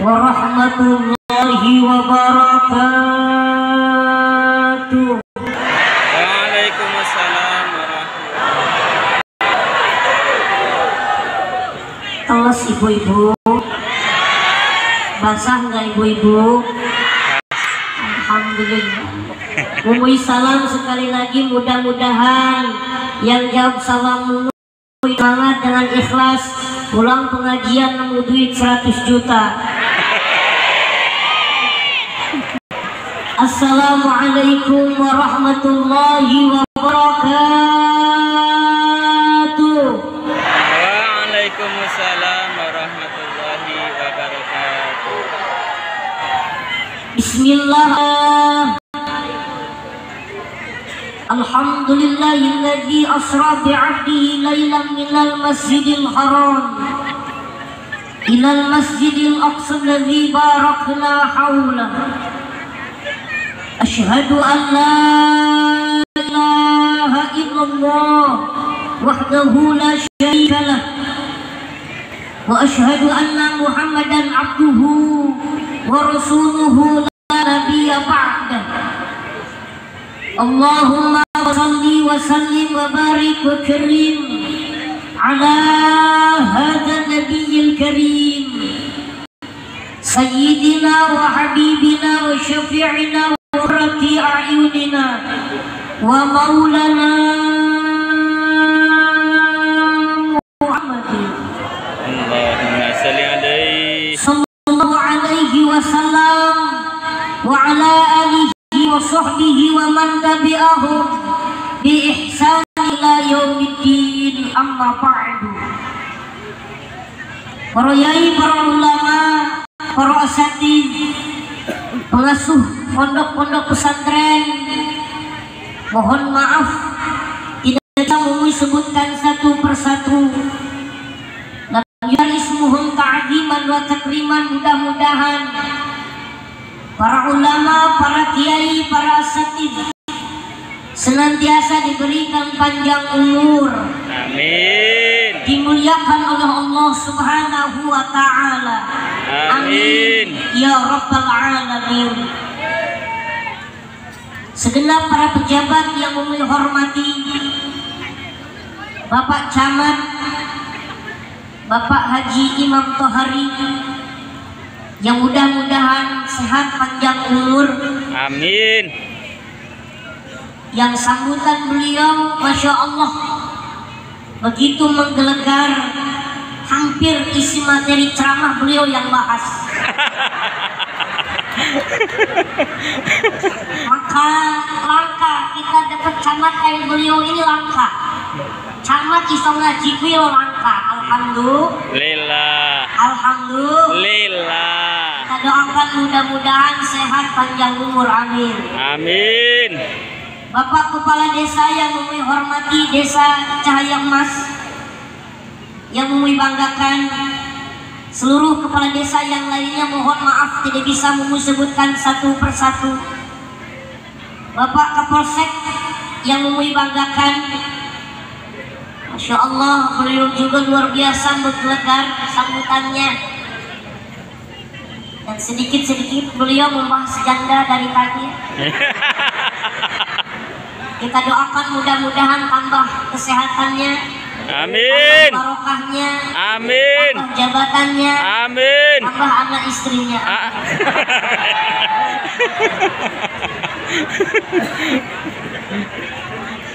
warahmatullahi wabarakatuh. Waalaikumsalam warahmatullahi wabarakatuh. Teles ibu-ibu, basah nggak ibu-ibu? Alhamdulillah. Umui salam sekali lagi, mudah-mudahan yang jawab salam semangat dengan ikhlas, pulang pengajian nemu duit 100 juta. Assalamualaikum warahmatullahi wabarakatuh. Waalaikumsalam warahmatullahi wabarakatuh. Bismillah. Alhamdulillahilladzi asra bi'abdihi laylan minal masjidil haram ilal masjidil aqsa alladzi barakna hawla. Asyhadu an la ilaha illallah wahdahu la syarika lah wa asyhadu anna Muhammadan abduhu wa rasuluhu la nabiyya ba'dah. Allahumma salli wa sallim wa barik wa karim ala hadha nabiyyil karim sayyidina wa habibina wa syafi'ina wa qurrati a'yunina wa maulana Muhammadin. Allahumma salli alaihi sallallahu alaihi wasallam wa ala alihi wa sahbihi wa man tabi'ahum bi ihsan ila yaumiddin, amma ba'du. Para yai, para ulama, para asatidz, pengasuh pondok-pondok pesantren, mohon maaf tidak bisa menyebutkan satu persatu. Lakin ismuhum ta'ziman wa takriman, mudah-mudahan para ulama, para kiai, para asatidz senantiasa diberikan panjang umur, amin, dimuliakan oleh Allah Subhanahu wa ta'ala, amin ya rabbal alamin. Segenap para pejabat yang kami hormati, Bapak Camat, Bapak Haji Imam Tohari, yang mudah-mudahan sehat panjang umur, amin. Yang sambutan beliau Masya Allah begitu menggelegar, hampir isi materi ceramah beliau yang bahas. Maka langka kita dapat camat kayak beliau ini, langka. Camat iso ngaji kuwi langka. Alhamdulillah. Alhamdulillah. Kita doakan mudah-mudahan sehat panjang umur, amin. Amin. Bapak Kepala Desa yang kami hormati, Desa Cahaya Emas, yang kami banggakan, seluruh kepala desa yang lainnya mohon maaf tidak bisa menyebutkan satu persatu. Bapak Kapolsek yang kami banggakan, Masya Allah, beliau juga luar biasa menggelegar sambutannya, dan sedikit-sedikit beliau membahas janda dari tadi. Kita doakan mudah-mudahan tambah kesehatannya, amin, tambah barokahnya, amin, tambah jabatannya, amin, tambah anak istrinya.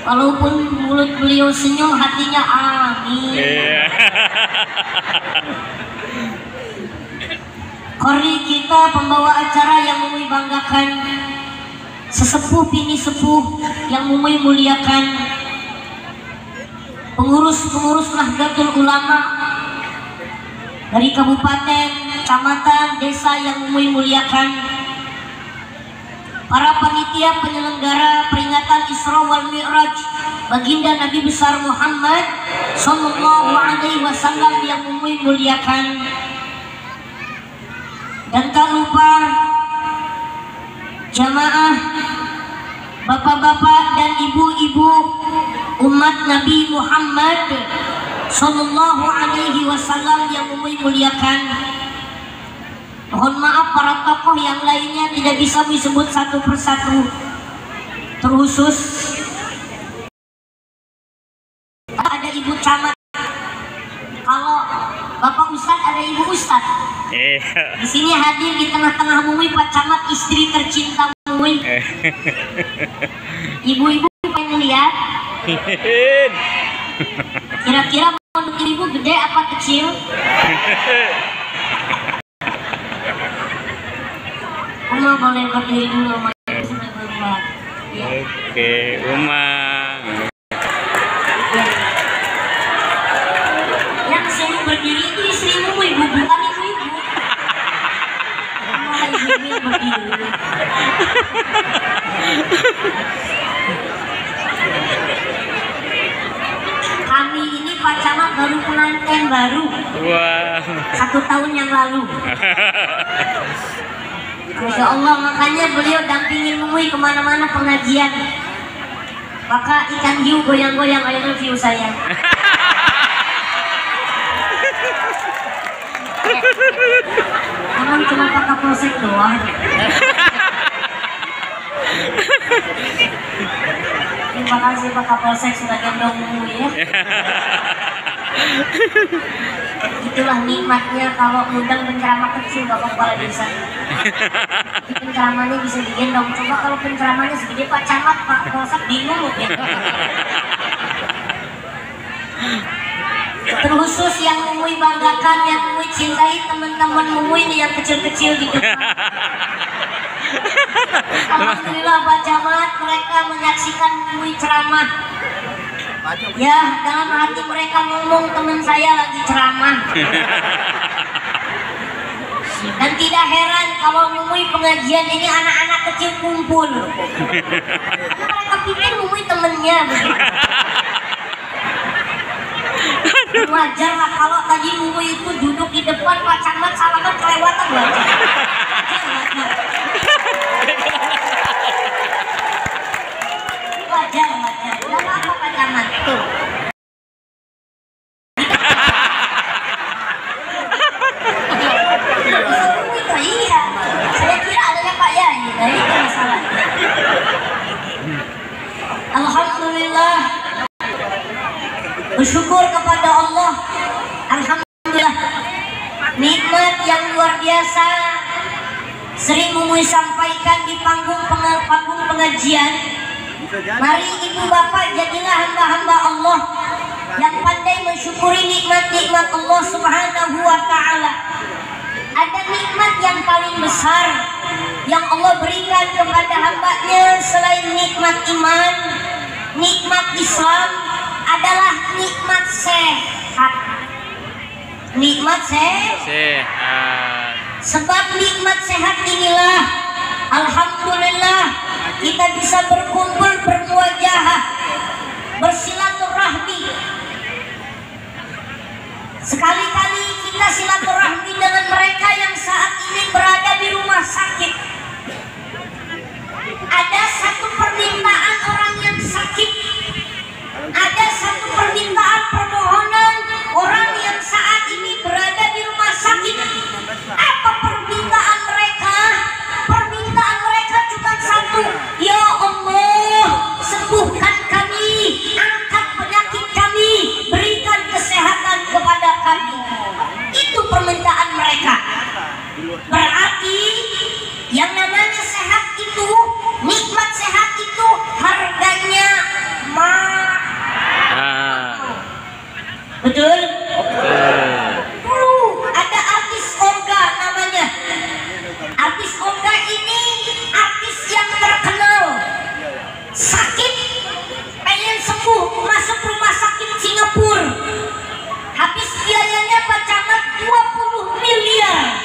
Walaupun mulut beliau senyum, hatinya amin. Kori kita pembawa acara yang kami banggakan, sesepuh bini sepuh yang kami muliakan, pengurus-pengurus Nahdlatul Ulama dari kabupaten, kecamatan, desa yang kami muliakan, para panitia penyelenggara peringatan Isra wal Mi'raj baginda Nabi besar Muhammad sallallahu alaihi wasallam yang kami muliakan, dan tak lupa jamaah, bapak-bapak dan ibu-ibu umat Nabi Muhammad sallallahu alaihi wasallam yang kami muliakan. Mohon maaf para tokoh yang lainnya tidak bisa disebut satu persatu. Terkhusus ada Ibu Camat. Kalau Bapak Ustadz ada Ibu Ustadz. Di sini hadir di tengah-tengah Mui Pak Camat, istri tercinta Mui. Ibu-ibu pengen lihat? Kira-kira menurut ibu gede apa kecil? Uma boleh berdiri dulu, Uma sudah berubah. Ya. Oke, Uma. Yang sering berdiri itu istrimu, ibu, bukan ibu-ibu. Malah ibu-ibu yang berdiri. Kami ini Pak Camat baru pengantin baru. Wah. 1 tahun yang lalu. Masya Allah, makanya beliau dampingin Mui kemana-mana pengajian. Maka ikan hiu goyang-goyang, I love you sayang. Orang cuma pakai polsek doang. Terima kasih Pak Kapolsek sudah gendong Mui ya. Itulah nikmatnya kalau ngundang penceramah kecil Bapak Kepala Desa. Penceramahnya bisa digendong. Coba kalau penceramahnya segede Pak Camat, Pak Kapolsek bingung ya. Terkhusus yang Mui banggakan, yang Mui cintai, teman-teman Mui yang kecil-kecil di depan. Alhamdulillah Pak Camat, mereka menyaksikan Mui ceramah. Ya, dalam hati mereka ngomong teman saya lagi ceramah. Dan tidak heran kalau Mui pengajian ini anak-anak kecil kumpul. Karena mereka pikir Mui temennya begitu. Wajar lah kalau tadi Mui itu duduk di depan Pak Camat salaman kelewatan wajar. Wajar. Gak apa-apa Pak Camat. Iya, saya kira adanya Pak Yai. Nah itu masalahnya. Alhamdulillah, bersyukur kepada Allah. Alhamdulillah, nikmat yang luar biasa sering Mui sampaikan di panggung pengajian. Mari ibu bapak jadilah hamba-hamba Allah yang pandai mensyukuri nikmat-nikmat Allah Subhanahu wa ta'ala. Ada nikmat yang paling besar yang Allah berikan kepada hambanya selain nikmat iman, nikmat Islam, adalah nikmat sehat. Nikmat Sehat. Sebab nikmat sehat inilah alhamdulillah kita bisa berkumpul, bermuajahah, bersilaturahmi. Sekali-kali kita silaturahmi dengan mereka yang saat ini berada di rumah sakit. Ada satu permintaan orang yang sakit, ada satu permintaan permohonan orang yang saat ini berada di rumah sakit. Apa permintaan mereka? Permintaan mereka cuma satu, ya Allah, sembuhkan kami, angkat penyakit kami, berikan kesehatan kepada kami. Itu permintaan mereka. Berarti yang namanya sehat itu, nikmat sehat itu harganya betul? Dulu ada artis Olga namanya. Artis Olga ini artis yang terkenal. Sakit, pengen sembuh, masuk rumah sakit Singapura. Habis biayanya Pak Camat 20 miliar.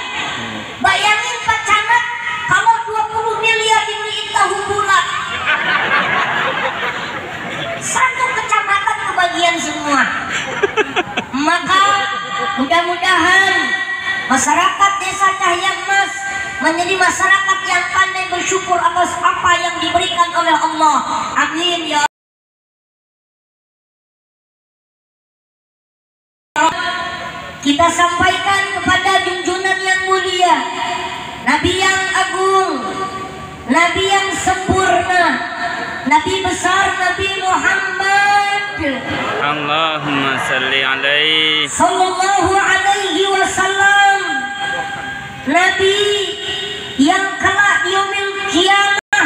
Bayangin Pak Camat kalau 20 miliar dibeliin tahu bulat. Satu kecamatan kebagian semua. Maka mudah-mudahan masyarakat Desa Cahaya Emas menjadi masyarakat yang pandai bersyukur atas apa yang diberikan oleh Allah. Amin ya. Kita sampaikan kepada junjungan yang mulia Sallallahu alaihi wasallam, Nabi yang kelak di yaumil kiamah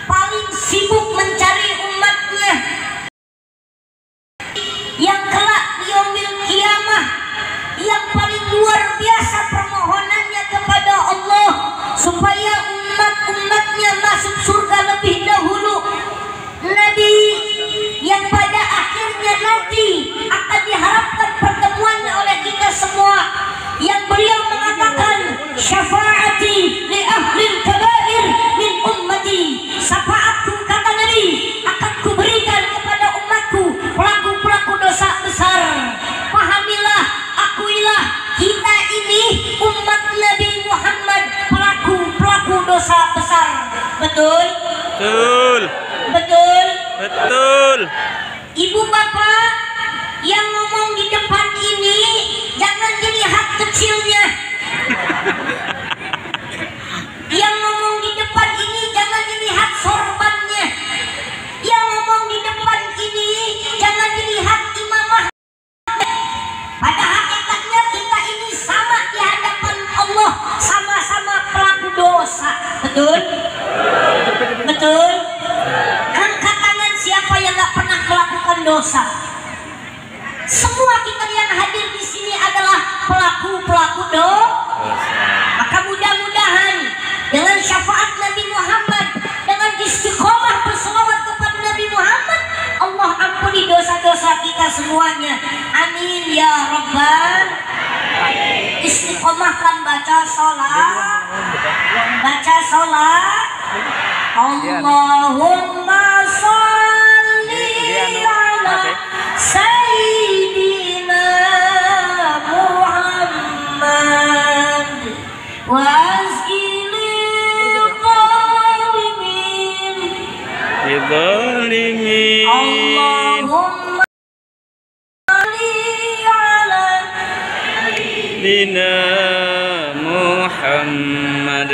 paling sibuk mencari umatnya, yang kelak di yaumil kiamah yang paling luar biasa permohonannya kepada Allah supaya umat-umatnya masuk surga lebih dahulu. Nabi yang pada akhirnya nanti akan diharapkan pertemuannya oleh kita semua, yang beliau mengatakan syafaati li ahlil kabair min ummati, syafaatku kata Nabi akan kuberikan kepada umatku pelaku-pelaku dosa besar. Pahamilah, akuilah, kita ini umat Nabi Muhammad pelaku-pelaku dosa besar. Betul? Betul. Betul? Betul. Ibu bapak yang ngomong di depan ini jangan dilihat kecilnya. Yang ngomong di depan ini jangan dilihat sorbannya. Yang ngomong di depan ini jangan dilihat imamah. Pada hakikatnya kita ini sama di hadapan Allah, sama-sama pelaku dosa. Betul? Betul? Angkat tangan siapa yang gak pernah melakukan dosa. Semua kita yang hadir di sini adalah pelaku-pelaku dosa. Maka mudah-mudahan dengan syafaat Nabi Muhammad, dengan istiqomah berselawat kepada Nabi Muhammad, Allah ampuni dosa-dosa kita semuanya. Amin ya Rabbal. Istiqomahkan baca sholat, baca sholat. Allahumma sholli ala Sayyidina Muhammad wa azkilil zalimin. Allahumma sholli ala Sayyidina Muhammad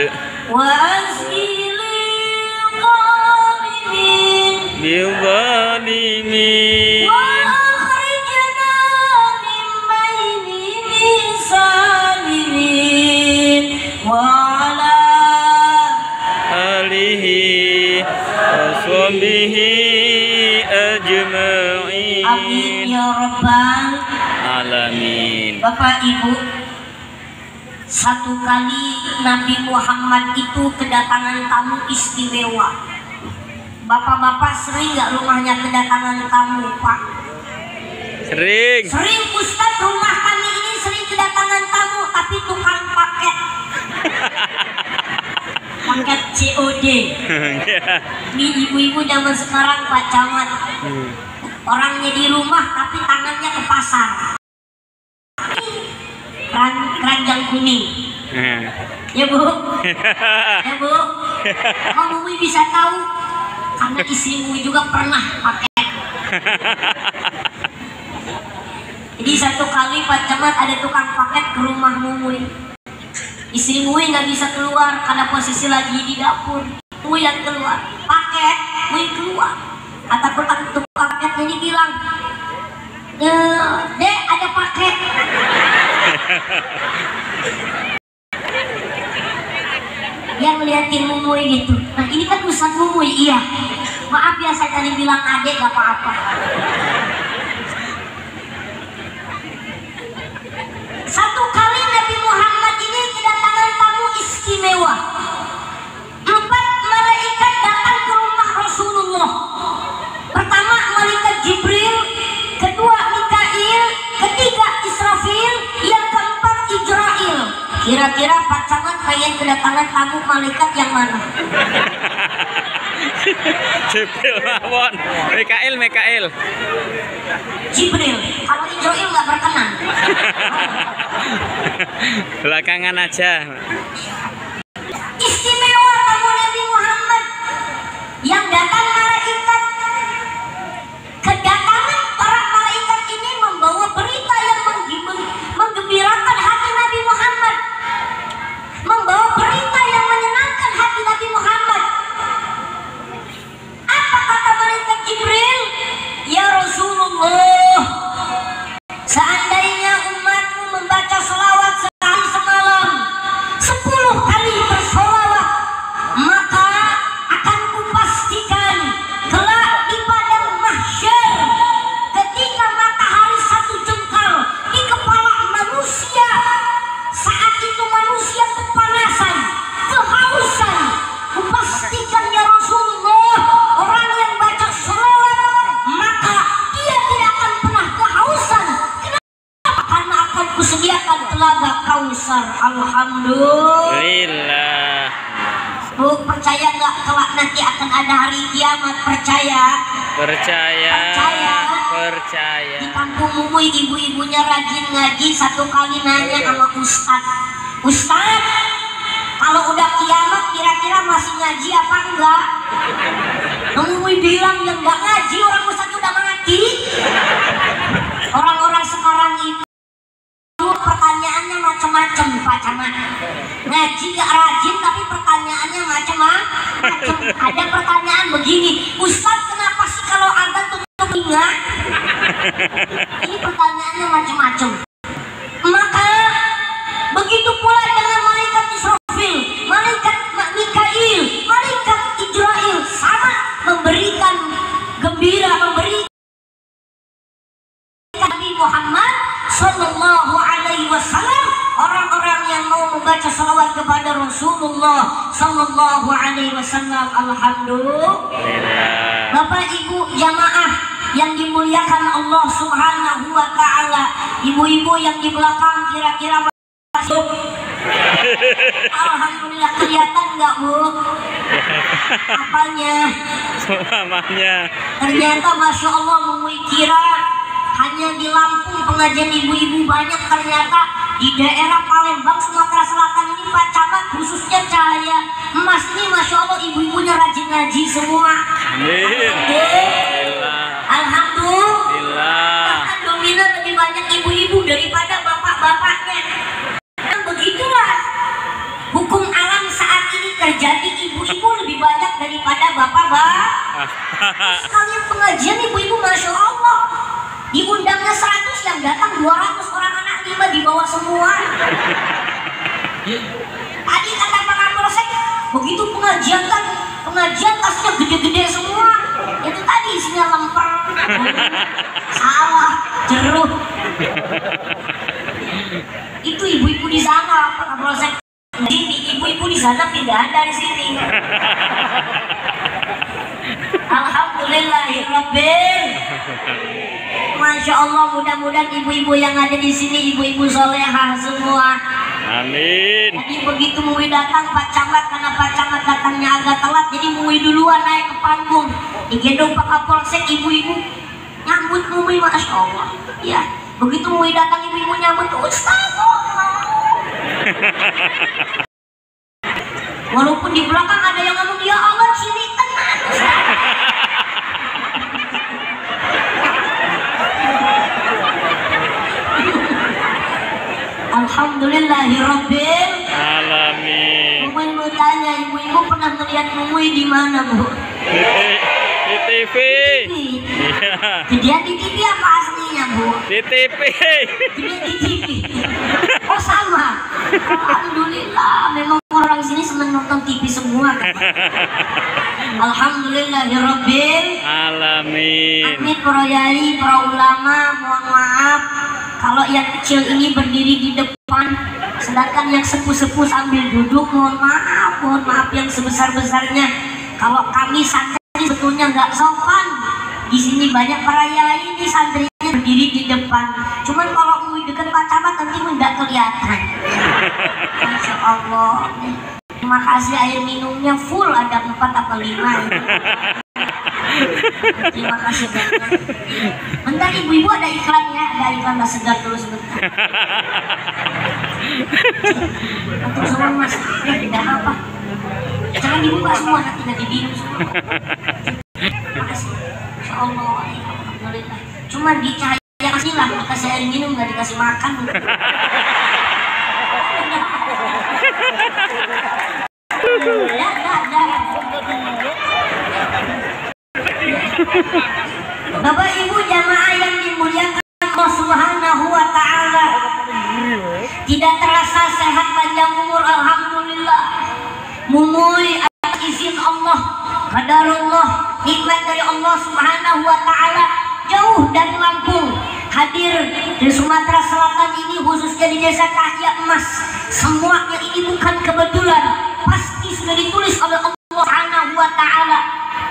wa azkilil zalimin. wa akhrijna min baini salimin wa ala alihi washabihi ajma'in. amin ya rabbal alamin. Bapak Ibu, satu kali Nabi Muhammad itu kedatangan tamu istimewa. Bapak-bapak sering nggak rumahnya kedatangan tamu, Pak? Sering. Sering, Ustaz. Rumah kami ini sering kedatangan tamu, tapi tukang paket. Paket COD. Ini ibu-ibu zaman sekarang, Pak Camat. Orangnya di rumah, tapi tangannya ke pasar. Keranjang kuning. Ya Bu? Ya Bu? Kamu bisa tahu? Karena istrimu juga pernah pakai. Jadi satu kali Pak Camat ada tukang paket ke rumah Mumui. Istri Mui nggak bisa keluar karena posisi lagi di dapur. Mui yang keluar, paket Mui keluar. Kata tukang paket ini bilang, Dek ada paket. Yang ngeliatin Mumui gitu. Nah ini kan Ustaz Mumui, iya. Maaf ya saya tadi bilang adek, gak apa-apa. Satu kali Nabi Muhammad ini kedatangan tamu istimewa. 4 malaikat datang ke rumah Rasulullah. Pertama malaikat Jibril, kedua Mikail, ketiga Israfil, yang keempat Ijrail. Kira-kira Pak Camat pengen kedatangan tamu malaikat yang mana? Jibril mawon. Mikail. Jibril. Kalau Ijrail nggak berkenan. Belakangan aja. Istimewa tamu Nabi Muhammad. Yang datang malaikat. Kedatangan para malaikat ini membawa berita yang menggembirakan hati Nabi Muhammad, membawa berita yang menyenangkan hati Nabi Muhammad. Apa kata malaikat Jibril? Ya Rasulullah, seandainya Kausar. Alhamdulillah. Bu, percaya nggak kelak nanti akan ada hari kiamat? Percaya? Percaya. Percaya. Percaya. Di kampung Mumuy ibu-ibunya rajin ngaji, satu kali nanya sama Ustad, Ustad, kalau udah kiamat kira-kira masih ngaji apa enggak? Mumuy bilang yang nggak ngaji orang Ustad udah mati. Orang-orang sekarang itu pertanyaannya macam-macam, Pak Camat. Ngaji gak rajin tapi pertanyaannya macam-macam. Ada pertanyaan begini, Ustaz kenapa sih kalau azan tutup telinga? Ini pertanyaannya macam-macam. Maka begitu pula dengan malaikat Israfil, malaikat Mikail, malaikat Israel, sama memberikan gembira, memberikan Nabi Muhammad Sallallahu Alaihi Wasallam, orang-orang yang mau membaca salawat kepada Rasulullah Sallallahu Alaihi Wasallam. Alhamdulillah. Bapak Ibu jamaah yang dimuliakan Allah Subhanahu Wa Taala, ibu-ibu yang di belakang kira-kira masuk. Alhamdulillah, kelihatan nggak Bu? Apanya? Mamanya. Ternyata Masya Allah, kira hanya di Lampung pengajian ibu-ibu banyak, ternyata di daerah Palembang, Sumatera Selatan ini Pak Camat, khususnya Cahaya Emas ini Masya Allah ibu-ibunya rajin ngaji semua. Amin. Alhamdulillah. Bahkan dominan lebih banyak ibu-ibu daripada bapak-bapaknya. Dan begitulah hukum alam saat ini terjadi, ibu-ibu lebih banyak daripada bapak-bapak. Sekalian pengajian ibu-ibu Masya Allah, diundangnya 100, yang datang 200, orang anak 5 dibawa semua. Tadi kata Pak Kapolsek, begitu pengajian kan, pengajian tasnya gede-gede semua. Itu tadi isinya lemper, sawah, jeruk. Itu ibu-ibu di sana Pak Kapolsek. Jadi ibu-ibu di sana pindahan dari sini. Alhamdulillahirabbil. Masya Allah, mudah-mudahan ibu-ibu yang ada di sini ibu-ibu solehah semua. Amin. Jadi begitu Mui datang Pak Camat, karena Pak Camat datangnya agak telat, jadi Mui duluan naik ke panggung. Digendong Pak Kapolsek, ibu-ibu nyambut Mui, Masya Allah. Ya, begitu Mui datang ibu-ibu nyambut, Ustaz. Walaupun di belakang ada yang ngomong, ya Allah sini tenang. Alhamdulillahirabbil alamin. Mumuy mau tanya, ibu-ibu pernah melihat Mumuy di mana Bu? Di TV. Iya. Dia di TV apa aslinya Bu? Di TV. Dia di TV. Oh sama. Alhamdulillah, memang orang sini senang nonton TV semua kan? Alhamdulillahirabbil alamin. Amin. Para yai, para ulama, mohon maaf kalau yang kecil ini berdiri di depan, sedangkan yang sepuh-sepuh sambil duduk. Mohon maaf yang sebesar-besarnya. Kalau kami santri sebetulnya nggak sopan. Di sini banyak para yai ini santrinya berdiri di depan. Cuman kalau mau dekat Pak Camat nanti nggak kelihatan. Masya Allah. Terima kasih, air minumnya full, ada 4 atau 5 ini. Terima kasih banyak. Bentar ibu-ibu ada iklan ya, ada iklan nggak segar dulu sebentar. Untuk semua mas, ya tidak apa. Jangan dibuka semua, nanti nggak diminum semua. Terima kasih. Insya Allah, alhamdulillah. Cuma di Cahaya kasih lah, dikasih air minum nggak dikasih makan. Bapak Ibu jamaah yang dimuliakan Allah Subhanahu wa Ta'ala, tidak terasa sehat panjang umur, alhamdulillah. Mumuy atas izin Allah, qadarullah, nikmat dari Allah Subhanahu wa Ta'ala, jauh dari Lampung hadir di Sumatera Selatan ini, khususnya di Desa Cahaya Emas. Semuanya ini bukan kebetulan, pasti sudah ditulis oleh Allah Subhanahu wa Ta'ala.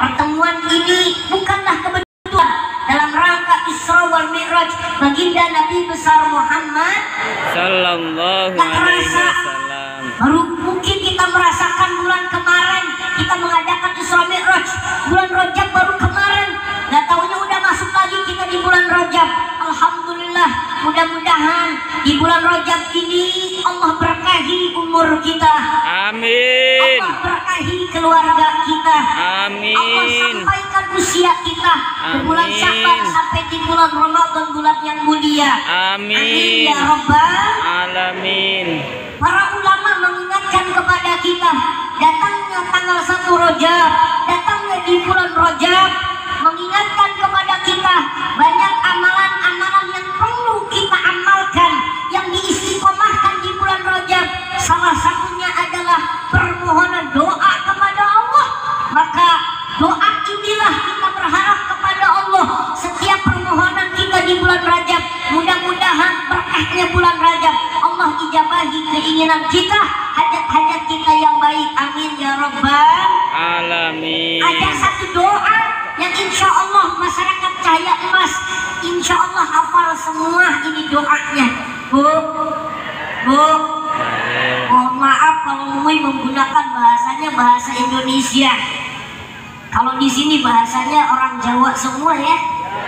Pertemuan ini bukanlah kebetulan, dalam rangka Isra wal Mi'raj baginda Nabi besar Muhammad sallallahu alaihi merasa, baru mungkin kita merasakan bulan kemarin kita mengadakan Isra Mi'raj, bulan Rajab baru kemarin, nggak taunya udah masuk lagi kita di bulan Rajab. Alhamdulillah, mudah-mudahan di bulan Rajab ini Allah berkahi umur kita, Amin. Allah berkahi keluarga kita, Amin. Allah sampaikan usia kita di bulan Sya'ban sampai di bulan Ramadan, bulan yang mulia. Amin. Amin ya Rabbal Alamin. Para ulama mengingatkan kepada kita, datangnya tanggal 1 Rajab, datangnya di bulan Rajab, mengingatkan kepada kita banyak amalan-amalan yang perlu kita amalkan, yang diistiqomahkan di bulan Rajab. Salah satunya adalah permohonan doa kepada Allah. Maka doa inilah kita berharap kepada Allah setiap permohonan kita di bulan Rajab. Mudah-mudahan berkahnya bulan Rajab Allah ijabahi keinginan kita, hajat-hajat kita yang baik. Amin ya Rabbal Alamin. Ada satu doa yang insya Allah masyarakat Cahaya Emas insya Allah hafal semua ini doanya. Bu, mohon maaf kalau Mui menggunakan bahasanya bahasa Indonesia. Kalau di sini bahasanya orang Jawa semua ya.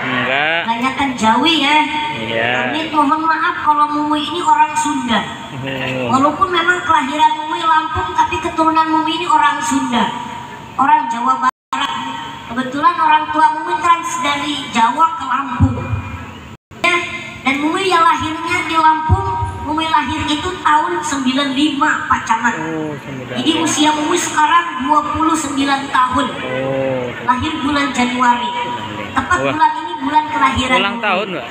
Enggak. Kebanyakan Jawi ya. Iya. Amin, mohon maaf kalau Mui ini orang Sunda. Walaupun memang kelahiran Mui Lampung, tapi keturunan Mui ini orang Sunda, orang Jawa Barat. Kebetulan orang tua Mui trans dari Jawa ke Lampung ya. Dan Mui yang lahirnya di Lampung, Mui lahir itu tahun 95 Pak Camat. Jadi usia Mui sekarang 29 tahun. Lahir bulan Januari. Tepat bulan ini bulan kelahiran Ulang tahun, Mbak.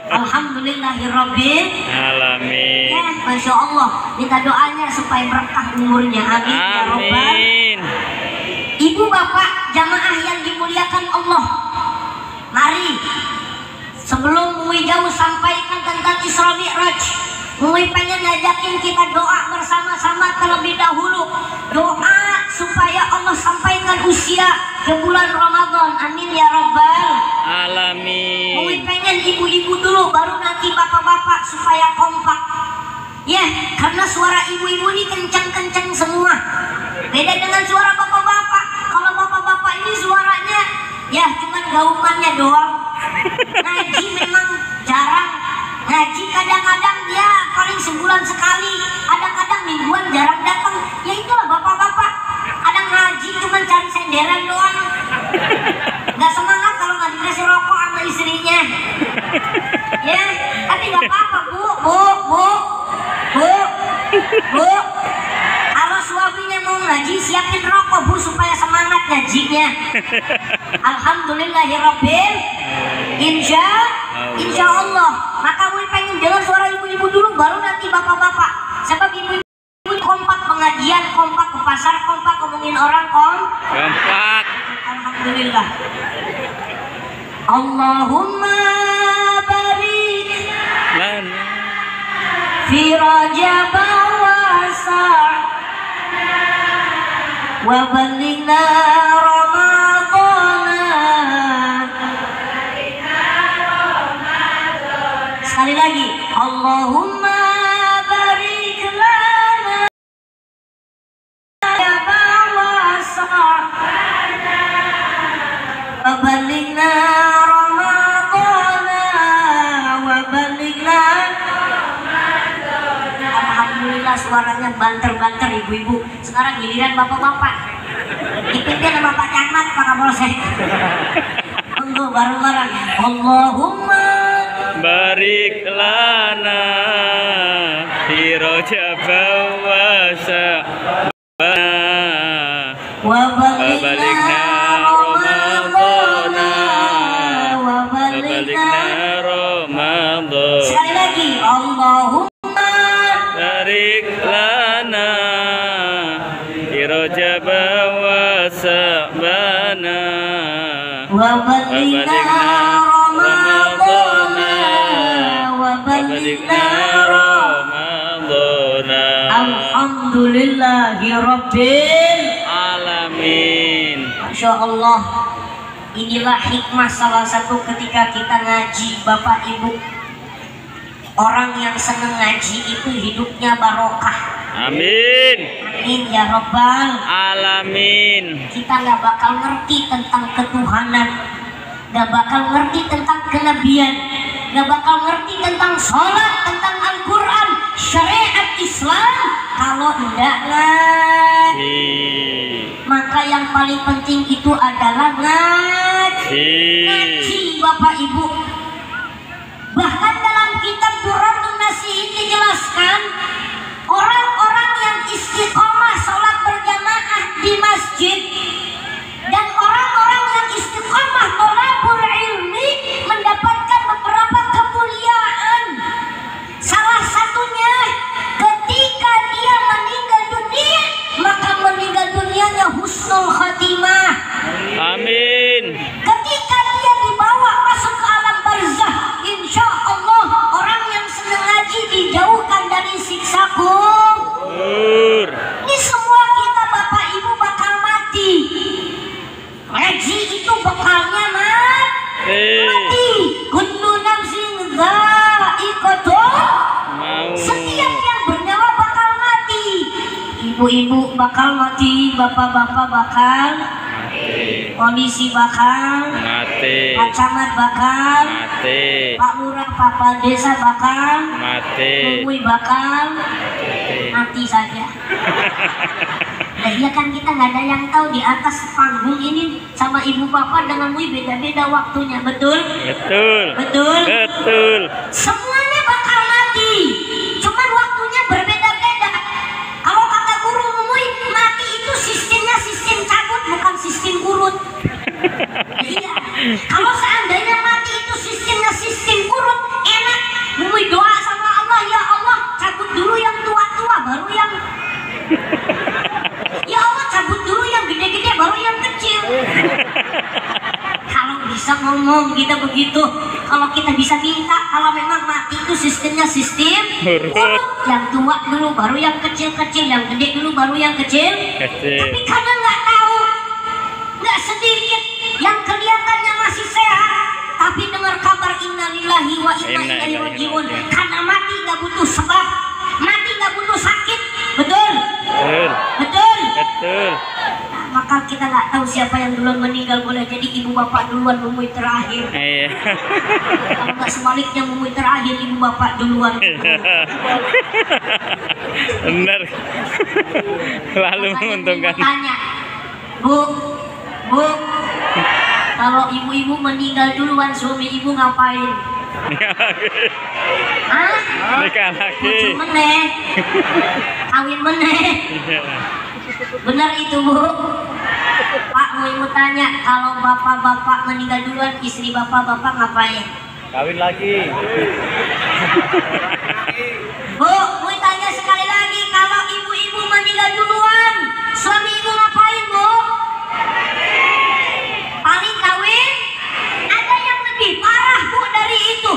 Alhamdulillahirabbil Alamin. ya, Masya Allah. Minta doanya supaya berkah umurnya. Amin ya Rabbal. Amin. Ibu bapak jamaah yang dimuliakan Allah, mari sebelum Mui jauh sampaikan tentang Isra Mi'raj, Mui pengen ngajakin kita doa bersama-sama terlebih dahulu. Doa supaya Allah sampaikan usia ke bulan Ramadan. Amin ya Rabbal Alamin. Mui pengen ibu-ibu dulu, baru nanti bapak-bapak supaya kompak. Ya, karena suara ibu-ibu ini kencang-kencang semua. Beda dengan suara bapak-bapak. Kalau bapak-bapak ini suaranya ya cuman gaungannya doang. Ngaji memang jarang. Ngaji kadang-kadang ya paling sebulan sekali, kadang-kadang mingguan jarang datang. Ya itulah bapak-bapak. Kadang ngaji cuman cari senderan doang. Gak semangat kalau nggak dikasih rokok sama istrinya. Ya, tapi nggak apa-apa bu. Kalau suaminya mau ngaji, siapin rokok bu supaya semangat ngajinya. Alhamdulillahirabbil Insya Allah. Maka Mui pengen dengar suara ibu-ibu dulu, baru nanti bapak-bapak. Sebab ibu-ibu kompak pengajian, kompak ke pasar, kompak ngomongin orang Kompak. Alhamdulillah. Allahumma barik Lana. fi Rajab wa Sa' wa ballighna Ramadana. Sekali lagi, Allahumma barik lana Rajab wa Sa' wa ballighna Ramadana wa ballighna. Alhamdulillah suaranya banter-banter ibu-ibu. Sekarang giliran bapak-bapak. Dipimpin sama Pak Camat, Pak Kapolsek. Tunggu bareng-bareng. Allahumma Barik lana fi Rajab wa Sya'ban wa balighna Ramadana wa balighna. Ramadan. Sekali lagi, Allahumma Barik lana fi Rajab wa Sya'ban wa balighna Ramadana wa balighna. Alhamdulillahirabbil Alamin. Masya Allah. Inilah hikmah salah satu ketika kita ngaji Bapak Ibu. Orang yang seneng ngaji itu hidupnya barokah. Amin. Amin ya Rabbal Alamin. Kita nggak bakal ngerti tentang ketuhanan, nggak bakal ngerti tentang kenabian, nggak bakal ngerti tentang sholat, tentang Al-Quran, syariat Islam kalau enggak ngaji. Maka yang paling penting itu adalah ngaji Bapak Ibu. Bahkan dalam kitab Durratun Nasihin dijelaskan orang-orang yang istiqomah sholat berjamaah di masjid dan orang-orang yang istiqomah thalabul ilmi mendapatkan beberapa kemuliaan. Salah satunya ketika dia meninggal dunia, maka meninggal dunianya husnul khatimah. Amin. Ketika dia dibawa masuk ke alam barzah, insya Allah orang yang senang ngaji dijauhkan dari siksa kubur. Ini semua kita Bapak Ibu bakal mati. Ngaji itu bekalnya mati. Kullu nafsin dha'iqatul maut. Setiap yang bernyawa bakal mati. Ibu-ibu bakal mati, bapak-bapak bakal mati, polisi bakal mati, Pak Camat bakal mati, Pak Lurah, Pak Desa bakal mati, Mui bakal mati saja. Nah iya kan kita nggak ada yang tahu di atas panggung ini sama ibu bapak dengan Mui beda-beda waktunya, betul? Betul. Betul. Betul. Semuanya bakal mati, cuman waktunya berbeda-beda. Kalau kata guru Mui, mati itu sistemnya sistem cabut bukan sistem urut. Iya. Kalau seandainya mati itu sistemnya sistem urut, enak. Mui doa sama Allah, ya Allah cabut dulu yang tua-tua baru yang ya Allah cabut dulu yang gede-gede baru yang kecil. Kalau bisa ngomong kita begitu, kalau kita bisa minta, kalau memang mati itu sistemnya sistem urut, yang tua dulu baru yang kecil-kecil, yang gede dulu baru yang kecil. Tapi kadang nggak tahu, nggak sedikit yang kelihatannya masih sehat tapi dengar kabar innalillahi wa inna ilaihi rajiun. Karena mati nggak butuh sebab, mati nggak butuh sakit, betul? Betul. Betul. Nah, maka kita nggak tahu siapa yang duluan meninggal, boleh jadi ibu bapak duluan, Mumui terakhir. Iya. Kalau nggak sebaliknya Mumui terakhir, ibu bapak duluan. Benar. Lalu menguntungkan. Tanya, Bu, kalau ibu-ibu meninggal duluan, suami ibu ngapain? Hah? Nikah lagi. Meneh. Kawin meneh. Benar itu Bu. Pak, mau ibu tanya, kalau bapak-bapak meninggal duluan, istri bapak-bapak ngapain? Kawin lagi. Bu, mau tanya sekali lagi, kalau ibu-ibu meninggal duluan, suami ibu ngapain Bu? Paling kawin. Ada yang lebih parah Bu dari itu.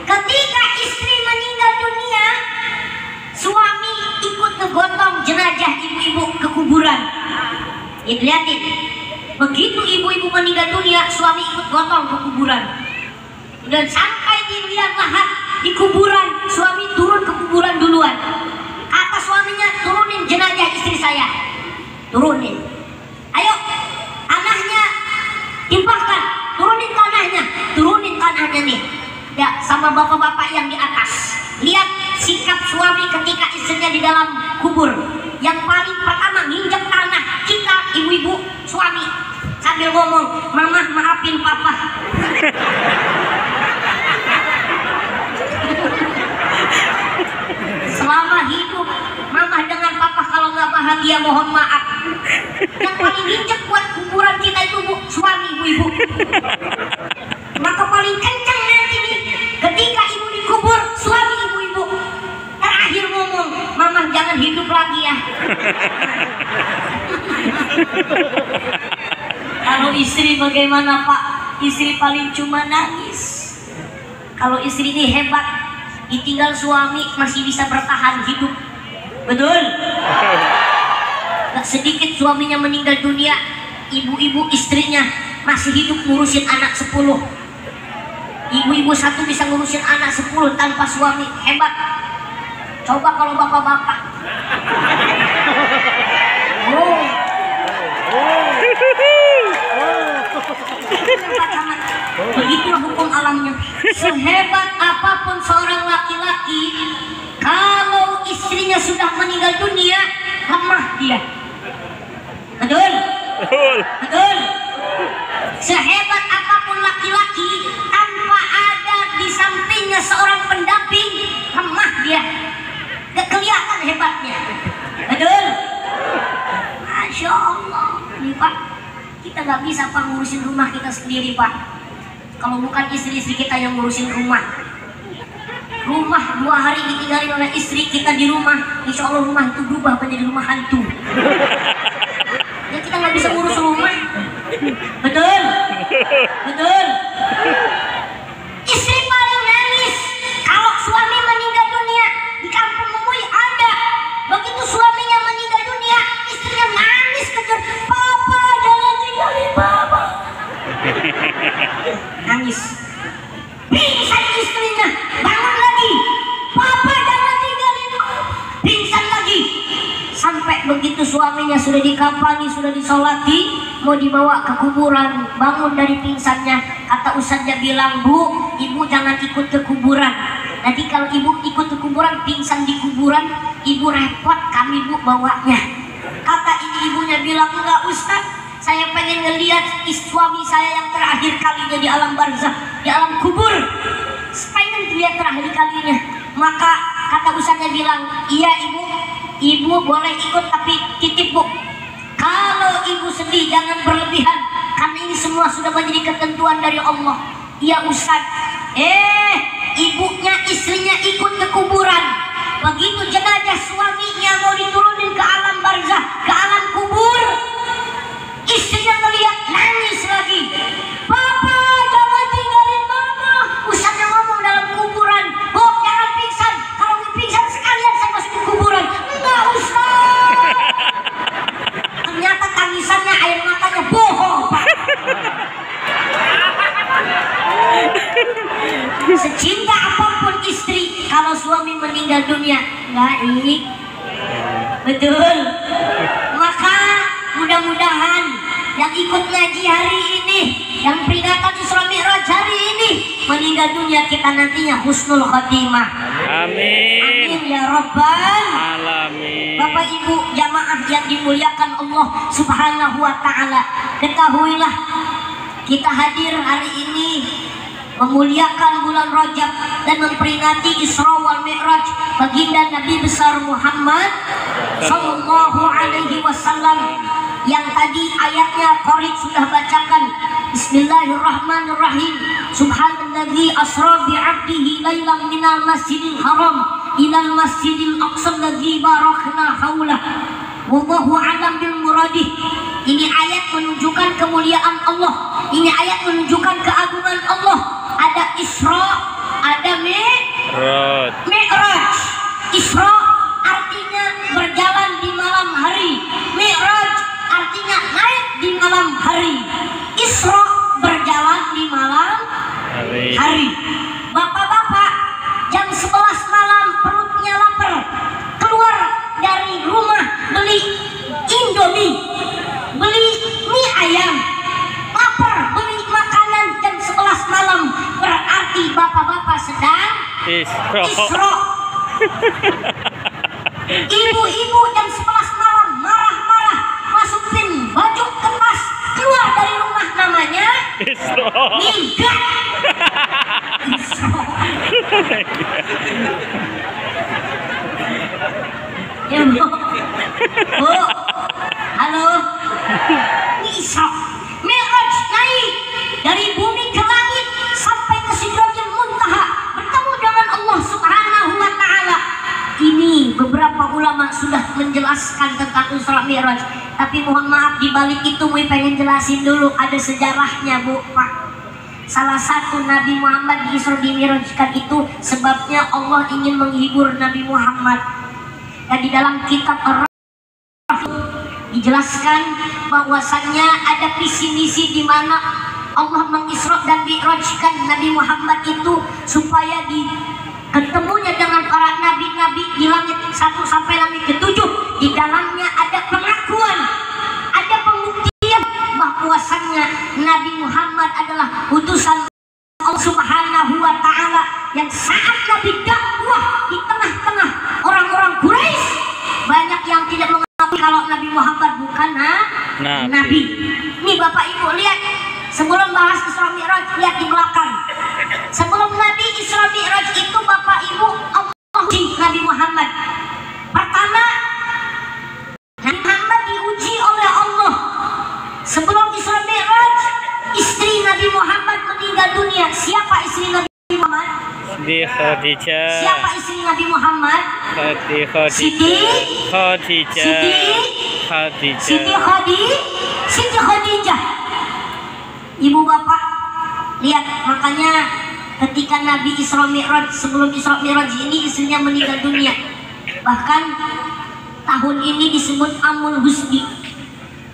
Ketika istri meninggal dunia, suami ikut ngegotong jenazah ibu-ibu ke kuburan. Ya lihatin, begitu ibu-ibu meninggal dunia, suami ikut gotong ke kuburan. Dan sampai di liang lahat di kuburan, suami turun ke kuburan duluan. Kata suaminya, turunin jenazah istri saya, turunin. Ayo, tanahnya timpakan, turunin tanahnya nih. Ya, sama bapak-bapak yang di atas. Lihat sikap suami ketika istrinya di dalam kubur. Yang paling pertama nginjek tanah kita, ibu-ibu, suami, sambil ngomong, mama maafin papa. Selama hidup mama dengan papa kalau nggak bahagia mohon maaf. Yang paling nginjek buat kuburan kita itu Bu, suami ibu-ibu. Maka paling kencang nanti nih ketika ibu dikubur, suami ibu-ibu terakhir ngomong, mama jangan hidup lagi ya. Kalau istri bagaimana Pak? Istri paling cuma nangis. Kalau istri ini hebat, ditinggal suami masih bisa bertahan hidup, betul? Gak sedikit suaminya meninggal dunia, ibu-ibu istrinya masih hidup ngurusin anak 10. Ibu-ibu satu bisa ngurusin anak 10 tanpa suami, hebat. Coba kalau bapak-bapak. Oh. Begitulah hukum alamnya. Sehebat apapun seorang laki-laki, kalau istrinya sudah meninggal dunia, lemah dia. Betul? Betul. Sehebat apapun laki-laki, tanpa ada di sampingnya seorang pendamping, lemah dia. Gak kelihatan hebatnya. Betul? Masya Allah. Nih Pak, kita nggak bisa Pak ngurusin rumah kita sendiri Pak. Kalau bukan istri-istri kita yang ngurusin rumah. Rumah 2 hari ditinggalin oleh istri kita di rumah, insya Allah rumah itu berubah menjadi rumah hantu. Ya kita nggak bisa ngurus rumah. Betul? Betul? Istri paling nangis kalau suami meninggal dunia. Di kampung Mumui ada. Begitu suaminya meninggal dunia, istrinya nangis kejar, "Papa jangan tinggalin Papa." Nangis. Pingsan istrinya, bangun lagi. "Papa jangan tinggalin Papa." Pingsan lagi. Sampai begitu suaminya sudah dikafani, sudah disolati, mau dibawa ke kuburan, bangun dari pingsannya. Kata ustaznya bilang, "Bu, ibu jangan ikut ke kuburan. Nanti kalau ibu ikut ke kuburan, pingsan di kuburan, ibu repot kami Bu bawanya." Kata ini ibunya bilang, "Enggak Ustaz, saya pengen ngelihat suami saya yang terakhir kalinya di alam barzah, di alam kubur. Pengen lihat terakhir kalinya." Maka kata ustaznya bilang, "Iya ibu, ibu boleh ikut tapi titip Bu, kalau ibu sedih jangan berlebihan, karena ini semua sudah menjadi ketentuan dari Allah." "Iya Ustaz." Ibunya, istrinya ikut ke kuburan. Begitu jenazah suaminya mau diturunin ke alam barzah, ke alam kubur, istrinya ngeliat nangis lagi. "Papa jangan tinggalin Mama." Ustaznya ngomong dalam kuburan, "Bu jangan pingsan, kalau pingsan sekalian saya masuk ke kuburan." "Enggak Ustaz." Ternyata tangisannya, air matanya bohong Pak. Secinta apapun istri, kalau suami meninggal dunia baik. Betul. Maka mudah-mudahan yang ikut ngaji hari ini, yang peringatan Isra Mi'raj hari ini, meninggal dunia kita nantinya husnul khotimah. Amin. Amin ya Rabbal Alamin. Bapak Ibu jamaah yang dimuliakan Allah Subhanahu wa Ta'ala, ketahuilah kita hadir hari ini memuliakan bulan Rajab dan memperingati Isra wal Mi'raj baginda Nabi besar Muhammad sallallahu alaihi wasallam, yang tadi ayatnya Qorid sudah bacakan. Bismillahirrahmanirrahim. Subhanalladzi asra bi'abdihi lailan minal masjidil haram ilal masjidil aqsa alladzi barakna haulah wallahu a'lam bil muradih. Ini ayat menunjukkan kemuliaan Allah. Ini ayat menunjukkan keagungan Allah. Ada Isra, ada Mi'raj. Isra artinya berjalan di malam hari. Mi'raj artinya naik di malam hari. Isra berjalan di malam hari. Bapak-bapak, jam 11 malam perutnya lapar, keluar dari rumah beli Indomie, beli mie ayam, lapar, beli makanan jam 11 malam, berarti bapak-bapak sedang Isra. Ibu-ibu jam 11 malam marah-marah, masukin baju ke tas, keluar dari rumah, namanya minggat. Isra. Ya Bu, Bu, halo. Ini Isra. Mi'raj naik dari bumi ke langit sampai ke Sidratul Muntaha, bertemu dengan Allah Subhanahu wa Ta'ala. Ini beberapa ulama sudah menjelaskan tentang Isra Mi'raj, tapi mohon maaf di balik itu Mui pengen jelasin dulu, ada sejarahnya Bu Pak. Salah satu Nabi Muhammad di Isra Mi'rajkan itu sebabnya Allah ingin menghibur Nabi Muhammad. Dan di dalam kitab dijelaskan bahwasannya ada visi misi di mana Allah mengisra dan mi'rajkan Nabi Muhammad itu supaya ketemunya dengan para nabi-nabi di langit 1 sampai langit ke-7. Di dalamnya ada pengakuan, ada pembuktian bahwasannya Nabi Muhammad adalah utusan Allah Subhanahu wa Ta'ala, yang saat Nabi dakwah di tengah-tengah orang-orang Quraisy, banyak yang tidak mengakui kalau Nabi Muhammad bukan Nabi. Nih Bapak Ibu lihat, sebelum bahas Isra Mi'raj, lihat di belakang. Sebelum Nabi Isra Mi'raj itu Bapak Ibu, Allah uji Nabi Muhammad. Pertama, Nabi Muhammad diuji oleh Allah. Sebelum Isra Mi'raj, istri Nabi Muhammad meninggal dunia. Siapa istri Nabi Muhammad? Siti Khadijah. Siapa istri Nabi Muhammad? Siti Khadijah. Ibu bapak, lihat, makanya ketika Nabi Isra Mi'raj, sebelum Isra Mi'raj ini istrinya meninggal dunia. Bahkan tahun ini disebut Amul Husni,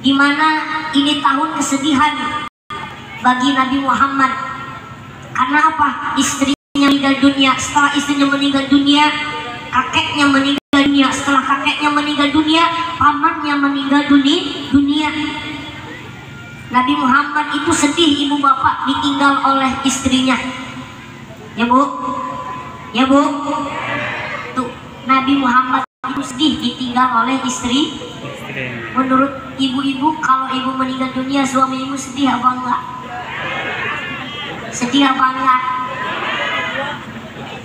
di mana ini tahun kesedihan bagi Nabi Muhammad. Karena apa? Istrinya meninggal dunia. Setelah istrinya meninggal dunia, kakeknya meninggal dunia. Setelah kakeknya meninggal dunia, pamannya meninggal dunia. Nabi Muhammad itu sedih, ibu bapak, ditinggal oleh istrinya. Ya bu, ya bu. Tuh, Nabi Muhammad itu sedih ditinggal oleh istri. Menurut ibu-ibu, kalau ibu meninggal dunia, suami ibu sedih apa enggak? Sedih apa enggak?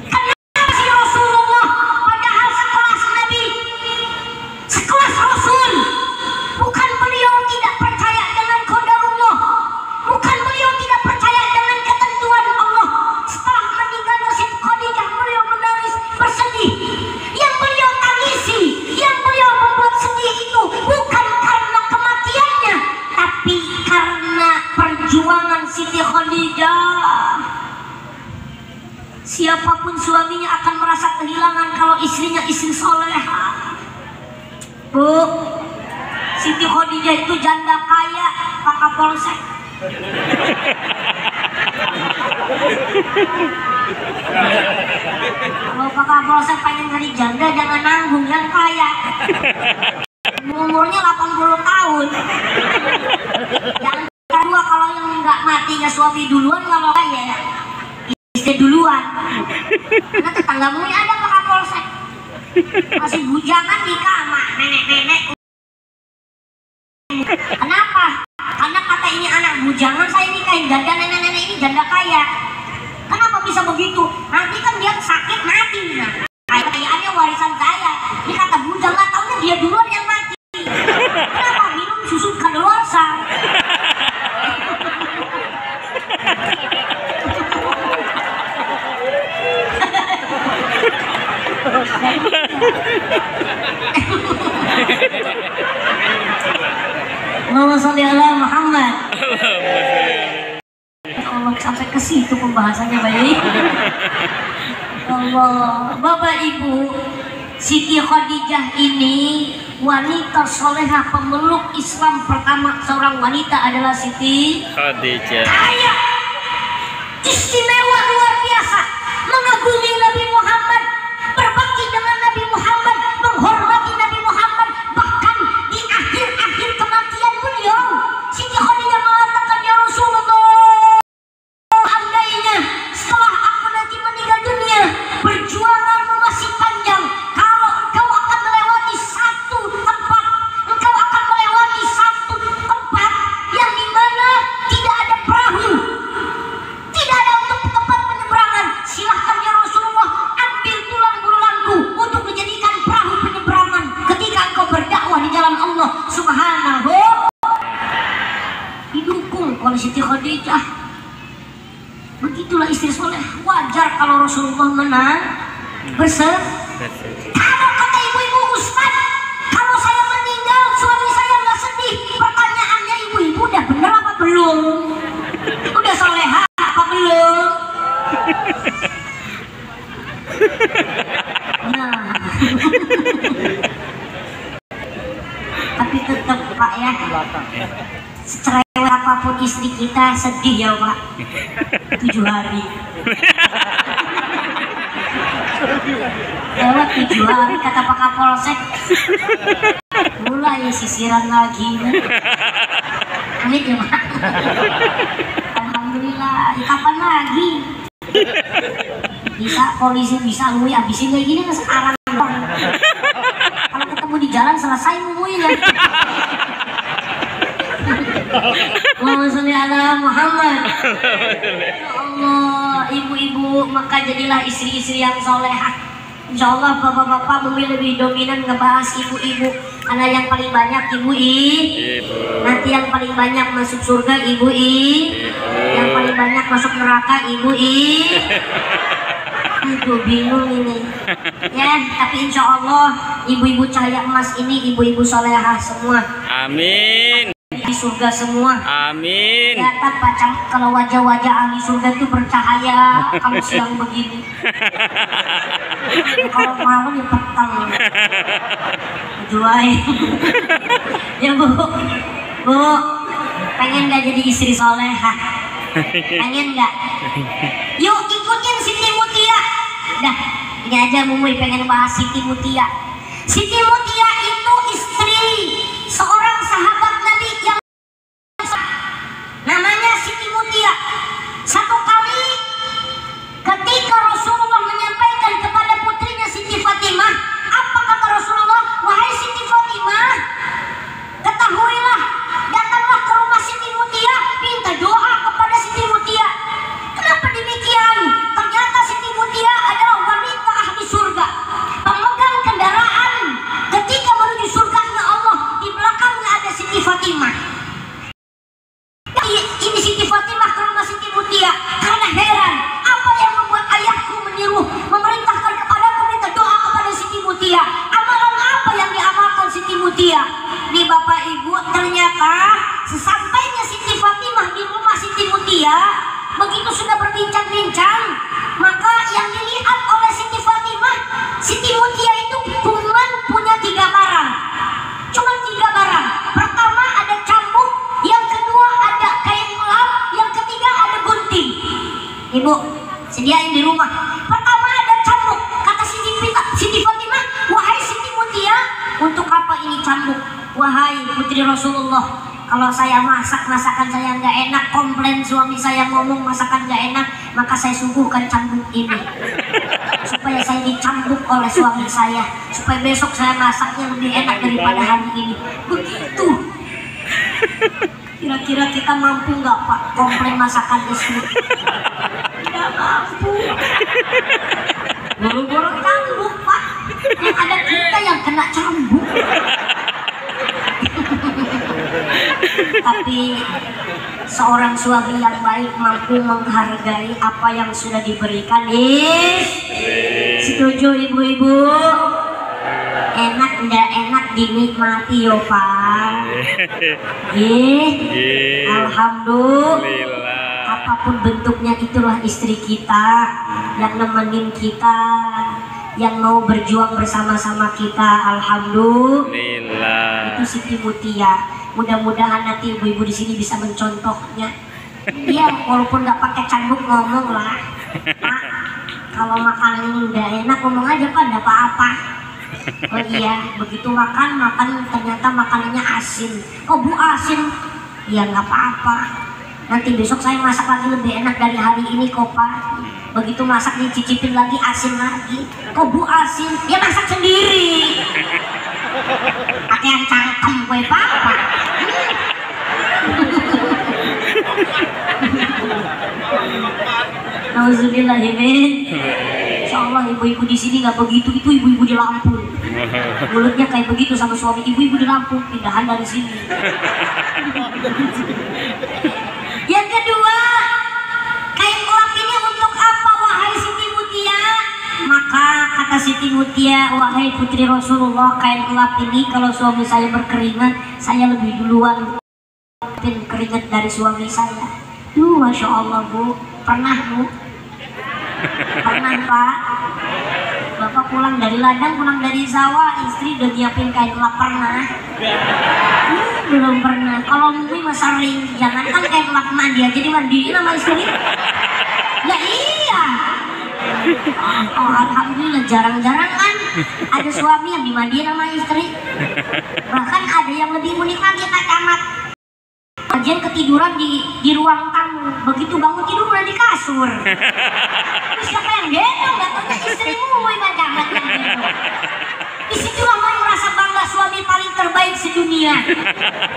Kenapa sih Rasulullah, padahal sekelas Nabi, sekelas Rasul, bukan beliau tidak percaya dengan qadarullah, bukan beliau tidak percaya dengan ketentuan Allah. Setelah meninggalnya Siti Khadijah, beliau menangis bersedih. Yang beliau tangisi, yang beliau membuat sedih itu bukan karena kematiannya, tapi karena perjuangan Siti Khadijah. Siapapun suaminya akan merasa kehilangan kalau istrinya istri soleha. Bu, Siti Khadijah itu janda kaya, Pak Kapolsek. Kalau Pak Kapolsek pengen cari janda, jangan nanggung, yang kaya. Umurnya 80 tahun. Yang kedua, kalau yang nggak matinya suami duluan, kalau kaya ya istri duluan. Karena tetanggamu ada Pak Kapolsek, masih bujangan di kamar, nenek-nenek. Kenapa? Karena kata ini anak bujangan, saya nikahin janda, nenek-nenek ini janda kaya. Kenapa bisa begitu? Nanti kan dia sakit mati. Nah, kekayaannya warisan saya. Ini kata bujang, nggak taunya dia duluan yang mati. Kenapa? Minum susu kadaluarsa. Allahumma sholli ala Muhammad. Allah, sampai ke situ pembahasannya baik. Allah, Bapak Ibu, Siti Khadijah ini wanita solehah, pemeluk Islam pertama seorang wanita adalah Siti Khadijah. Kaya, istimewa, luar biasa, mengagumi Nabi Muhammad, berbakti dengan Nabi Muhammad, menghormati Nabi Muhammad. Bahkan di akhir-akhir kematian beliau, Siti Khadijah mengatakan, ya Rasulullah, andainya setelah aku nanti meninggal dunia, perjuanganmu masih panjang. Kalau engkau akan melewati satu tempat, engkau akan melewati satu tempat yang dimana tidak ada perahu, tidak ada untuk tempat penyeberangan. Silahkan ya Rasulullah, ambil tulang belulanku untuk menjadikan perahu penyeberangan ketika engkau berdakwah di jalan Allah Subhanahu. Didukung oleh Siti Khadijah. Begitulah istri soleh. Wajar kalau Rasulullah menang Kalau kata ibu-ibu, Ustaz, kalau saya meninggal suami saya nggak sedih. Pertanyaannya, ibu-ibu udah bener apa belum? Udah soleha apa belum? Nah, tapi tetap Pak ya, secerewet apapun siapapun istri kita sedih ya Pak. 7 hari. Lewat 7 hari kata Pak Kapolsek. Mulai sisiran lagi. Amin ya Pak. Alhamdulillah. Ya, kapan lagi? Bisa polisi bisa ngui abisin kayak gini sekarang dong. Kalau ketemu di jalan selesai ngumuin ya. Allahumma sholli ala Muhammad. Ya Allah, ibu-ibu maka jadilah istri-istri yang solehah. Insya Allah bapak-bapak mungkin lebih dominan ngebahas ibu-ibu karena yang paling banyak ibu. Nanti yang paling banyak masuk surga ibu. Yang paling banyak masuk neraka ibu. Aduh bingung ini ya, tapi insya Allah ibu-ibu cahaya emas ini ibu-ibu solehah semua. Amin. Di surga semua. Amin. Kelihatan pacang kalau wajah-wajah ahli surga itu bercahaya kalau siang begini. Kalau malam ya petang. Juai. Ya Bu, pengen gak jadi istri solehah? Pengen gak? Yuk ikutin Siti Mutia. Dah, ini aja Mumuy pengen bahas Siti Mutia. Siti Mutia itu istri seorang sahabat Nabi yang namanya Siti Mutia. Satu kali ketika Rasulullah menyampaikan kepada putrinya Siti Fatimah, apa kata Rasulullah? Wahai Siti Fatimah, ketahuilah, datanglah ke rumah Siti Mutia, minta doa kepada Siti Mutia. Kenapa demikian? Ternyata Siti Mutia adalah wanita ahli surga, pemegang kendaraan ketika menuju surganya Allah. Di belakangnya ada Siti Fatimah. Ini Siti Fatimah ke rumah Siti Mutia karena heran, apa yang membuat ayahku menyuruh memerintahkan kepadaku minta doa kepada Siti Mutia? Amalan apa yang diamalkan Siti Mutia? Nih Bapak Ibu, ternyata sesampainya Siti Fatimah di rumah Siti Mutia, begitu sudah berbincang-bincang, maka yang dilihat oleh Siti Fatimah, Siti Mutia itu cuma punya 3 barang. Cuma 3 barang. Pertama ada cambuk, yang kedua ada kain lap, yang ketiga ada gunting. Ibu, sediain di rumah. Pertama ada cambuk. Kata Siti Fatimah, wahai Siti Mutia, untuk apa ini cambuk? Wahai putri Rasulullah, kalau saya masak masakan saya nggak enak, komplain suami saya ngomong masakan nggak enak, maka saya suguhkan cambuk ini supaya saya dicambuk oleh suami saya, supaya besok saya masaknya lebih enak daripada hari ini. Begitu. Kira-kira kita mampu nggak Pak komplain masakan istri? Tidak mampu. Buru-buru cambuk Pak, yang ada kita yang kena cambuk. Tapi seorang suami yang baik mampu menghargai apa yang sudah diberikan. Setuju ibu-ibu? Enak enggak enak dinikmati yo Pak. Alhamdulillah. Apapun bentuknya itulah istri kita yang nemenin kita, yang mau berjuang bersama-sama kita. Alhamdulillah. Itu Siti Mutia. Mudah-mudahan nanti ibu-ibu di sini bisa mencontohnya. Iya, walaupun nggak pakai cambuk ngomong lah. Pak, kalau makanan ini udah enak ngomong aja Pak, nggak apa-apa. Oh iya, begitu makan ternyata makanannya asin. Oh Bu asin? Ya nggak apa-apa. Nanti besok saya masak lagi lebih enak dari hari ini kok Pak. Begitu masak dicicipin lagi asin lagi. Kok Bu asin? Ya masak sendiri. Pakai yang cangkem gue Pak. Nauzubillahimin. Insyaallah ibu-ibu di sini nggak begitu, itu ibu-ibu di Lampung. Mulutnya kayak begitu sama suami ibu-ibu di Lampung, pindahan dari sini. Yang kedua, kain lap ini untuk apa wahai Siti Mutia? Maka kata Siti Mutia, wahai putri Rasulullah, kain lap ini kalau suami saya berkeringat, saya lebih duluan keringat dari suami saya. Masya Allah Bu, pernah Bu? Pernah Pak? bapak pulang dari ladang, pulang dari sawah, istri udah nyiapin kain lap pernah. Belum pernah. Kalau Mui mah sering, jangankan kain lap mandi aja dimandiin sama istri. Ya iya. Oh, alhamdulillah jarang-jarang kan ada suami yang dimandiin sama istri. Bahkan ada yang lebih unik lagi Pak Camat. Kajian ketiduran di ruang tamu, begitu bangun tidur udah di kasur. Terus siapa yang gendong? Datangnya istrimu, Pak Camat yang gendong. Di situlah Mui merasa bangga, suami paling terbaik sedunia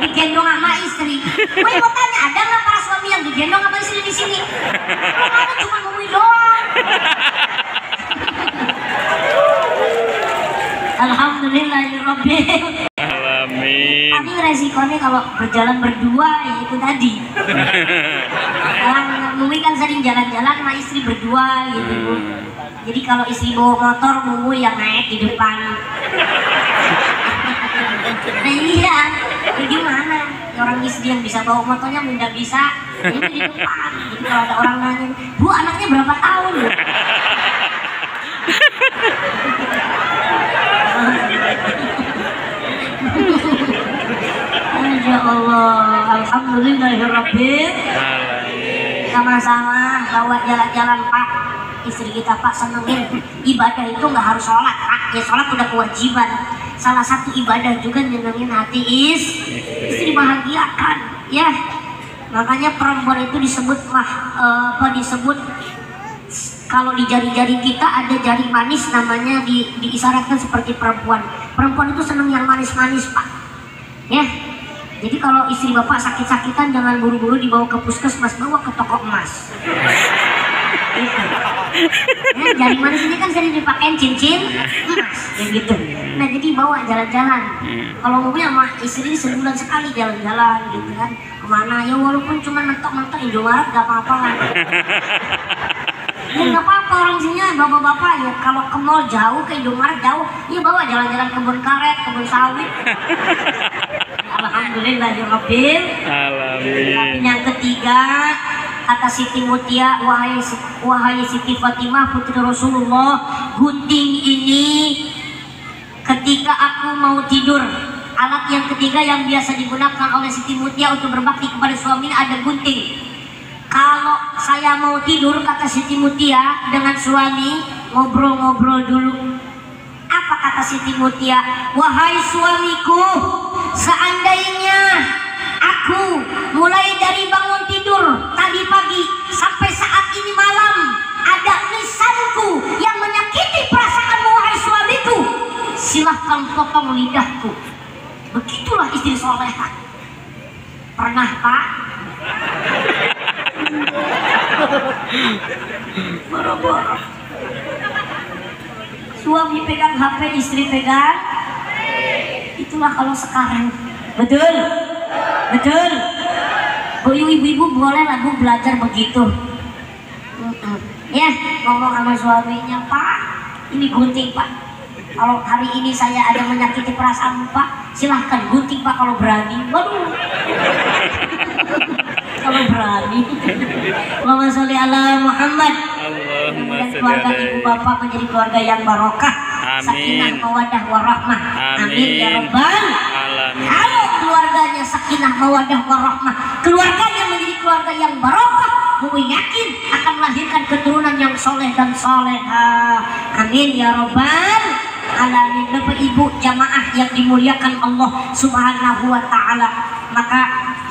digendong sama istri. Mui mau tanya, ada nggak para suami yang digendong sama istri di sini? Kalau ada cuma Mui doang. Alhamdulillahirobbil. Amin. Tapi resikonya kalau berjalan berdua ya itu tadi. Mui kan sering jalan-jalan sama istri berdua gitu. Jadi kalau istri bawa motor, Mui yang naik di depan. Nah iya, ya gimana? Orang istri yang bisa bawa motornya tidak bisa, ini di depan. Jadi kalau ada orang nanya, Bu anaknya berapa tahun? Ya Allah, alhamdulillahirobbil. Sama-sama bawa jalan-jalan Pak. Istri kita Pak senengin ibadah itu nggak harus sholat Pak. Ya sholat udah kewajiban. Salah satu ibadah juga nyenengin hati istri bahagiakan. Ya, makanya perempuan itu disebut disebut kalau di jari-jari kita ada jari manis, namanya diisyaratkan seperti perempuan. Perempuan itu seneng yang manis-manis Pak. Ya. Jadi kalau istri bapak sakit-sakitan jangan buru-buru dibawa ke puskesmas, bawa ke toko emas. Gitu. Ya, jari manis ini kan sering dipakai cincin emas, ya gitu. Nah jadi bawa jalan-jalan. Kalau mau sama istri sebulan sekali jalan-jalan gitu kan. Kemana ya walaupun cuma mentok-mentok Indomaret gak apa-apa kan. Ya nggak apa-apa orang sini bapak-bapak ya kalau ke mall jauh, ke Indomaret jauh, ya bawa jalan-jalan kebun karet, kebun sawit. Alhamdulillahirobbil. Alamin. Yang ketiga kata Siti Mutia, wahai Siti Fatimah putri Rasulullah, gunting ini ketika aku mau tidur, alat yang ketiga yang biasa digunakan oleh Siti Mutia untuk berbakti kepada suaminya ada gunting. Kalau saya mau tidur, kata Siti Mutia, dengan suami ngobrol-ngobrol dulu. Apa kata Siti Mutia? Wahai suamiku, seandainya aku mulai dari bangun tidur tadi pagi sampai saat ini malam ada lisanku yang menyakiti perasaanmu wahai suamiku, silahkan potong lidahku. Begitulah istri solehah. Pernah Pak? Boro-boro suami pegang HP, istri pegang. Itulah kalau sekarang. Betul? Betul? Bu ibu-ibu boleh lah Bu belajar begitu. Ya, ngomong sama suaminya, Pak, ini gunting Pak. Kalau hari ini saya ada menyakiti perasaan Pak, silahkan gunting Pak kalau berani. Waduh. Kalau berani. Allahumma sholli ala Muhammad. Dan keluarga ibu bapak menjadi keluarga yang barokah. Sakinah mawadah warahmah. Amin ya rabbal alamin. Kalau keluarganya sakinah mawadah warahmah, keluarganya menjadi keluarga yang barokah, Mui yakin akan melahirkan keturunan yang soleh dan solehah. Amin ya rabbal alamin. Bapak ibu jamaah yang dimuliakan Allah subhanahu wa ta'ala, maka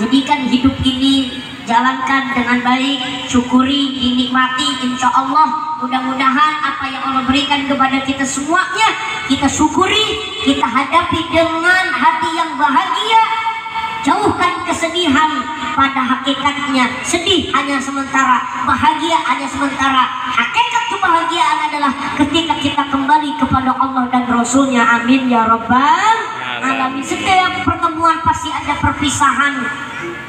jadikan hidup ini, jalankan dengan baik, syukuri, dinikmati, insya Allah. Mudah-mudahan apa yang Allah berikan kepada kita semuanya kita syukuri, kita hadapi dengan hati yang bahagia. Jauhkan kesedihan, pada hakikatnya sedih hanya sementara, bahagia hanya sementara. Hakikat kebahagiaan adalah ketika kita kembali kepada Allah dan Rasulnya. Amin ya rabbal alamin. Setiap pertemuan pasti ada perpisahan.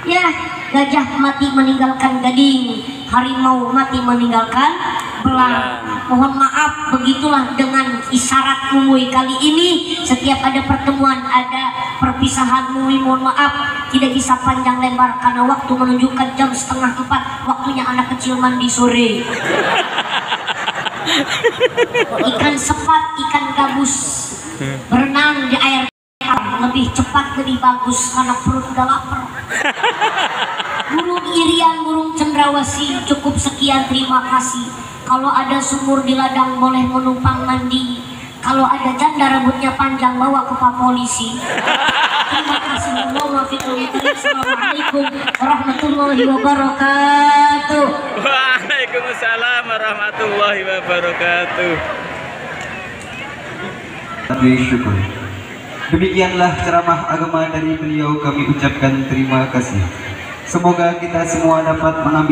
Ya, gajah mati meninggalkan gading, harimau mati meninggalkan belang. Mohon maaf, begitulah dengan isyarat Mui kali ini. Setiap ada pertemuan ada perpisahan Mui, mohon maaf tidak bisa panjang lebar karena waktu menunjukkan jam 3:30, waktunya anak kecil mandi sore. Ikan sepat, ikan gabus berenang di air lebih cepat, lebih bagus karena perut udah lapar. Burung irian, burung cendrawasih, cukup sekian, terima kasih. Kalau ada sumur di ladang boleh menumpang mandi. Kalau ada janda rambutnya panjang bawa ke Pak Polisi. Terima kasih. Assalamualaikum warahmatullahi wabarakatuh. Waalaikumsalam warahmatullahi wabarakatuh. Tapi syukur. Demikianlah ceramah agama dari beliau, kami ucapkan terima kasih. Semoga kita semua dapat mengambil